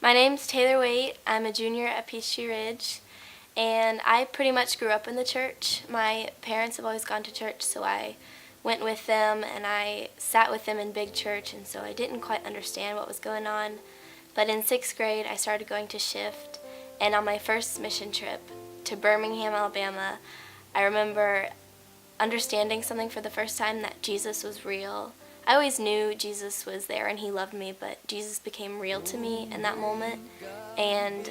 My name's Taylor Waite. I'm a junior at Peachtree Ridge, and I pretty much grew up in the church. My parents have always gone to church, so I went with them and I sat with them in big church, and so I didn't quite understand what was going on. But in 6th grade, I started going to Shift, and on my first mission trip to Birmingham, Alabama, I remember understanding something for the first time, that Jesus was real. I always knew Jesus was there and he loved me, but Jesus became real to me in that moment. And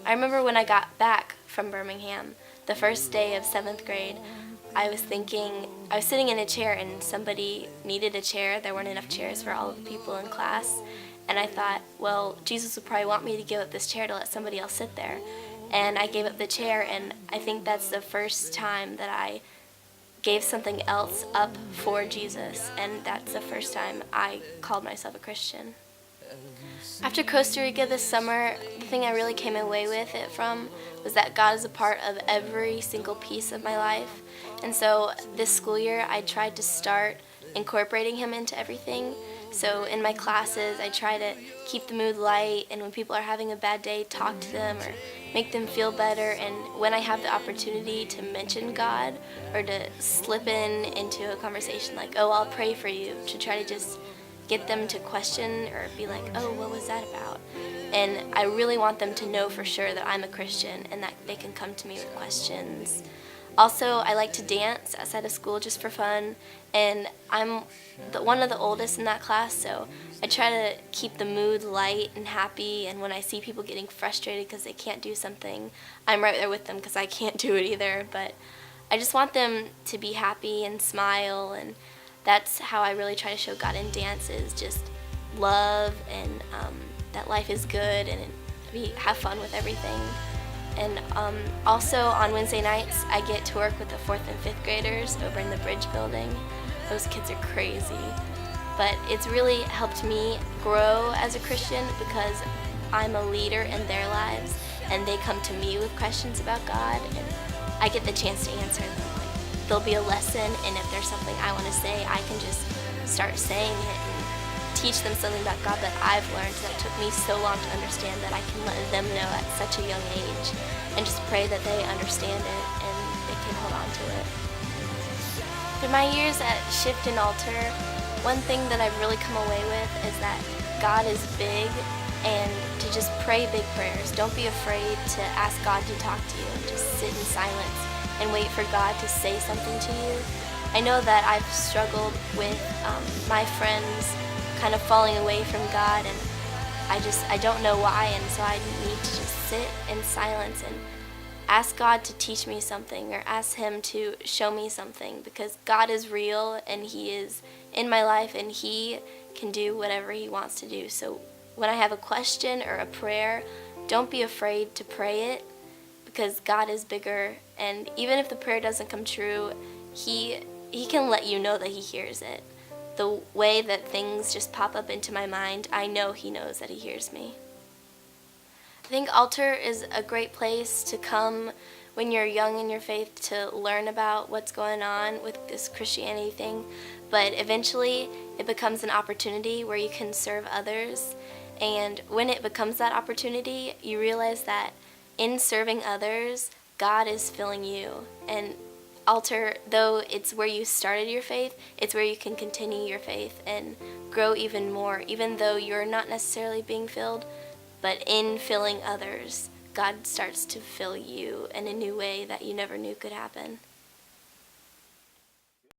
I remember when I got back from Birmingham, the first day of 7th grade, I was sitting in a chair and somebody needed a chair. There weren't enough chairs for all of the people in class. And I thought, well, Jesus would probably want me to give up this chair to let somebody else sit there. And I gave up the chair, and I think that's the first time that I gave something else up for Jesus, and that's the first time I called myself a Christian. After Costa Rica this summer, the thing I really came away with it from was that God is a part of every single piece of my life. And so this school year, I tried to start incorporating him into everything. So in my classes, I try to keep the mood light, and when people are having a bad day, talk to them or make them feel better. And when I have the opportunity to mention God or to slip into a conversation like, oh, I'll pray for you, to try to just get them to question or be like, oh, what was that about? And I really want them to know for sure that I'm a Christian and that they can come to me with questions. Also, I like to dance outside of school just for fun, and I'm one of the oldest in that class, so I try to keep the mood light and happy, and when I see people getting frustrated because they can't do something, I'm right there with them because I can't do it either. But I just want them to be happy and smile, and that's how I really try to show God in dance, is just love and that life is good and have fun with everything. And also on Wednesday nights, I get to work with the 4th and 5th graders over in the Bridge building. Those kids are crazy. But it's really helped me grow as a Christian because I'm a leader in their lives, and they come to me with questions about God, and I get the chance to answer them. Like, there'll be a lesson, and if there's something I want to say, I can just start saying it and teach them something about God that I've learned that took me so long to understand, that I can let them know at such a young age, and just pray that they understand it and they can hold on to it. Through my years at Shift and Altar, one thing that I've really come away with is that God is big, and to just pray big prayers. Don't be afraid to ask God to talk to you, and just sit in silence and wait for God to say something to you. I know that I've struggled with my friends kind of falling away from God, and I don't know why, and so I need to just sit in silence and ask God to teach me something, or ask him to show me something, because God is real and he is in my life and he can do whatever he wants to do. So when I have a question or a prayer, don't be afraid to pray it, because God is bigger, and even if the prayer doesn't come true, he can let you know that he hears it. The way that things just pop up into my mind, I know he knows that he hears me. I think Altar is a great place to come when you're young in your faith, to learn about what's going on with this Christianity thing, but eventually it becomes an opportunity where you can serve others, and when it becomes that opportunity, you realize that in serving others, God is filling you. And Altar, though it's where you started your faith, it's where you can continue your faith and grow even more, even though you're not necessarily being filled, but in filling others, God starts to fill you in a new way that you never knew could happen.